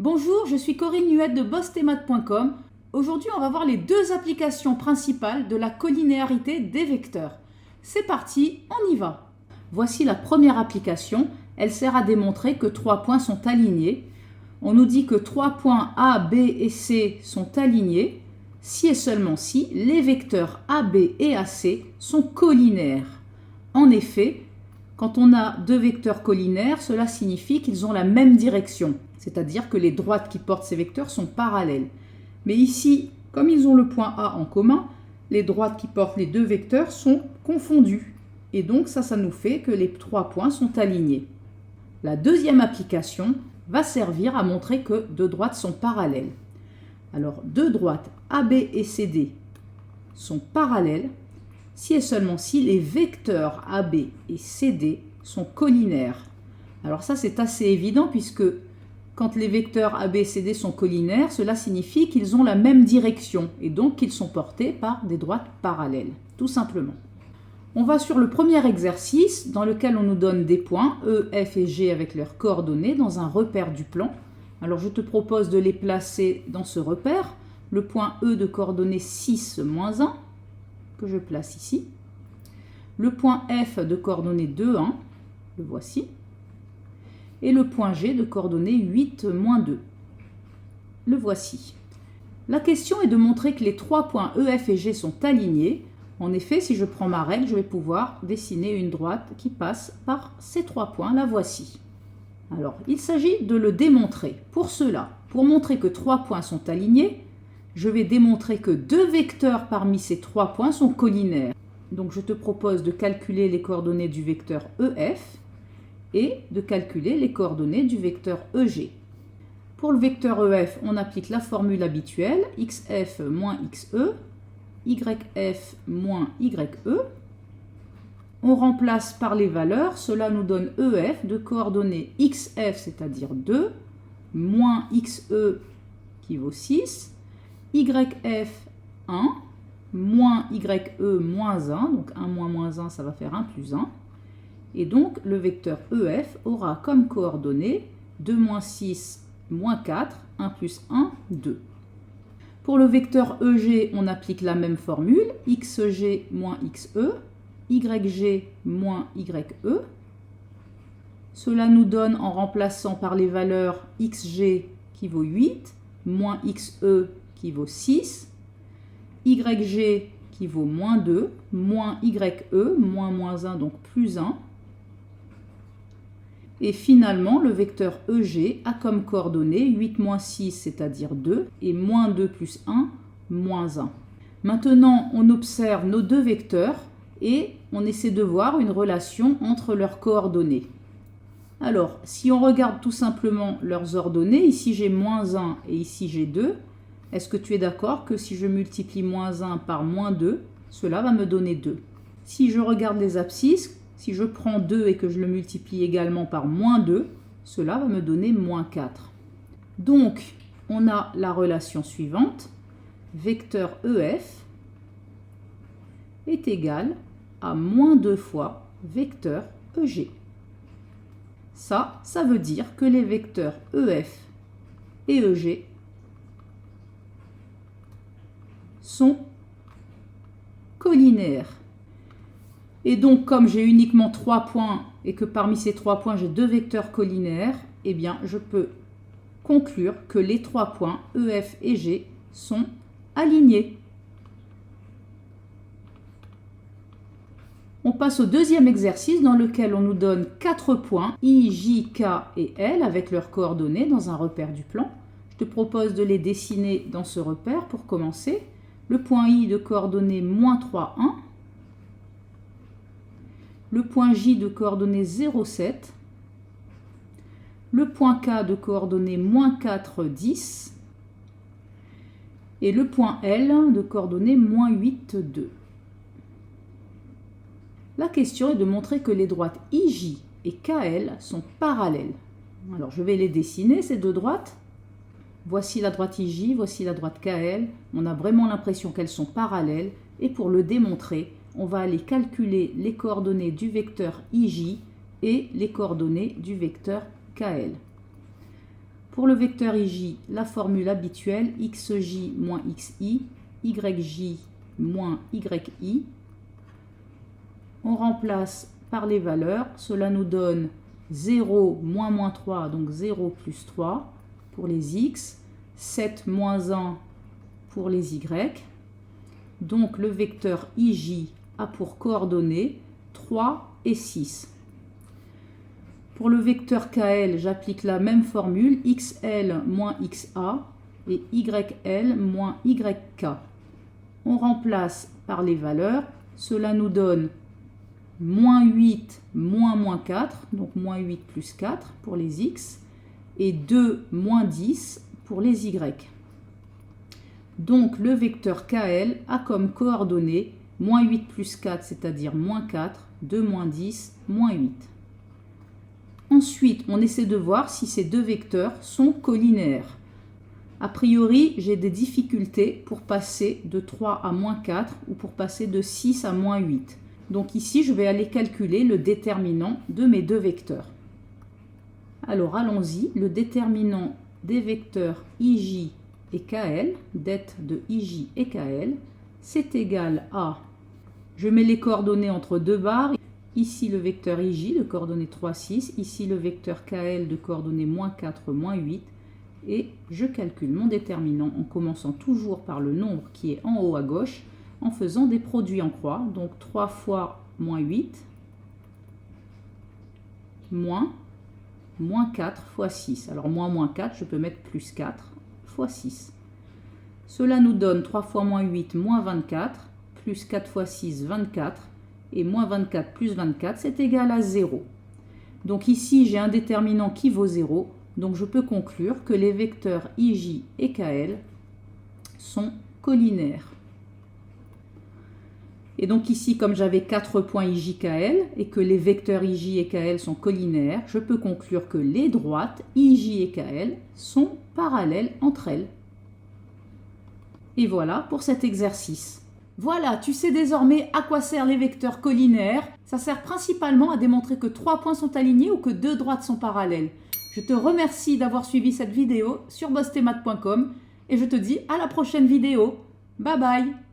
Bonjour, je suis Corinne Nuette de bossthemath.com. Aujourd'hui, on va voir les deux applications principales de la collinéarité des vecteurs. C'est parti, on y va. Voici la première application. Elle sert à démontrer que trois points sont alignés. On nous dit que trois points A, B et C sont alignés si et seulement si les vecteurs AB et AC sont collinaires. En effet, quand on a deux vecteurs collinaires, cela signifie qu'ils ont la même direction, c'est-à-dire que les droites qui portent ces vecteurs sont parallèles. Mais ici, comme ils ont le point A en commun, les droites qui portent les deux vecteurs sont confondues. Et donc ça nous fait que les trois points sont alignés. La deuxième application va servir à montrer que deux droites sont parallèles. Alors, deux droites AB et CD sont parallèles si et seulement si les vecteurs AB et CD sont collinaires. Alors ça, c'est assez évident puisque quand les vecteurs AB et CD sont collinaires, cela signifie qu'ils ont la même direction et donc qu'ils sont portés par des droites parallèles, tout simplement. On va sur le premier exercice dans lequel on nous donne des points E, F et G avec leurs coordonnées dans un repère du plan. Alors je te propose de les placer dans ce repère. Le point E de coordonnées 6, moins 1, que je place ici. Le point F de coordonnées 2, 1, le voici. Et le point G de coordonnées 8, moins 2, le voici. La question est de montrer que les trois points E, F et G sont alignés. En effet, si je prends ma règle, je vais pouvoir dessiner une droite qui passe par ces trois points. La voici. Alors, il s'agit de le démontrer. Pour cela, pour montrer que trois points sont alignés, je vais démontrer que deux vecteurs parmi ces trois points sont collinaires. Donc, je te propose de calculer les coordonnées du vecteur EF et de calculer les coordonnées du vecteur EG. Pour le vecteur EF, on applique la formule habituelle, xf moins xe, yf moins ye. On remplace par les valeurs, cela nous donne EF de coordonnées xf, c'est-à-dire 2, moins xe qui vaut 6, yf 1, moins ye moins 1, donc 1 moins 1, ça va faire 1 plus 1. Et donc le vecteur EF aura comme coordonnées 2 moins 6, moins 4, 1 plus 1, 2. Pour le vecteur EG, on applique la même formule, xg moins xe, yg moins ye. Cela nous donne, en remplaçant par les valeurs xg qui vaut 8, moins xe qui vaut 6, yg qui vaut moins 2, moins ye, moins 1, donc plus 1. Et finalement, le vecteur EG a comme coordonnées 8 moins 6, c'est-à-dire 2, et moins 2 plus 1, moins 1. Maintenant, on observe nos deux vecteurs et on essaie de voir une relation entre leurs coordonnées. Alors, si on regarde tout simplement leurs ordonnées, ici j'ai moins 1 et ici j'ai 2, est-ce que tu es d'accord que si je multiplie moins 1 par moins 2, cela va me donner 2? Si je regarde les abscisses, si je prends 2 et que je le multiplie également par moins 2, cela va me donner moins 4. Donc, on a la relation suivante. Vecteur EF est égal à moins 2 fois vecteur EG. Ça veut dire que les vecteurs EF et EG sont collinaires. Et donc, comme j'ai uniquement 3 points et que parmi ces 3 points, j'ai deux vecteurs collinaires, eh bien, je peux conclure que les 3 points EF et G sont alignés. On passe au deuxième exercice dans lequel on nous donne 4 points, I, J, K et L avec leurs coordonnées dans un repère du plan. Je te propose de les dessiner dans ce repère pour commencer. Le point I de coordonnées moins 3, 1. Le point J de coordonnées 0, 7, le point K de coordonnées moins 4, 10, et le point L de coordonnées moins 8, 2. La question est de montrer que les droites IJ et KL sont parallèles. Alors je vais les dessiner, ces deux droites. Voici la droite IJ, voici la droite KL. On a vraiment l'impression qu'elles sont parallèles, et pour le démontrer, on va aller calculer les coordonnées du vecteur IJ et les coordonnées du vecteur KL. Pour le vecteur IJ, la formule habituelle, xj moins xi, yj moins yi. On remplace par les valeurs, cela nous donne 0 moins 3, donc 0 plus 3 pour les x, 7 moins 1 pour les y. Donc le vecteur IJ a pour coordonnées 3 et 6. Pour le vecteur KL, j'applique la même formule, XL moins XA et YL moins YK. On remplace par les valeurs, cela nous donne moins 8 moins 4, donc moins 8 plus 4 pour les X, et 2 moins 10 pour les Y. Donc le vecteur KL a comme coordonnées moins 8 plus 4, c'est-à-dire moins 4, 2 moins 10, moins 8. Ensuite, on essaie de voir si ces deux vecteurs sont collinéaires. A priori, j'ai des difficultés pour passer de 3 à moins 4 ou pour passer de 6 à moins 8. Donc ici, je vais aller calculer le déterminant de mes deux vecteurs. Alors allons-y, le déterminant des vecteurs IJ et KL, det de IJ et KL, c'est égal à, je mets les coordonnées entre deux barres, ici le vecteur IJ de coordonnées 3, 6, ici le vecteur KL de coordonnées moins 4, moins 8, et je calcule mon déterminant en commençant toujours par le nombre qui est en haut à gauche, en faisant des produits en croix, donc 3 fois moins 8, moins 4 fois 6. Alors moins 4, je peux mettre plus 4 fois 6. Cela nous donne 3 fois moins 8, moins 24, plus 4 fois 6, 24, et moins 24 plus 24, c'est égal à 0. Donc ici, j'ai un déterminant qui vaut 0, donc je peux conclure que les vecteurs IJ et KL sont collinaires. Et donc ici, comme j'avais 4 points IJKL et que les vecteurs IJ et KL sont collinaires, je peux conclure que les droites IJ et KL sont parallèles entre elles. Et voilà pour cet exercice. Voilà, tu sais désormais à quoi servent les vecteurs collinaires. Ça sert principalement à démontrer que 3 points sont alignés ou que 2 droites sont parallèles. Je te remercie d'avoir suivi cette vidéo sur bossthemath.com et je te dis à la prochaine vidéo. Bye bye!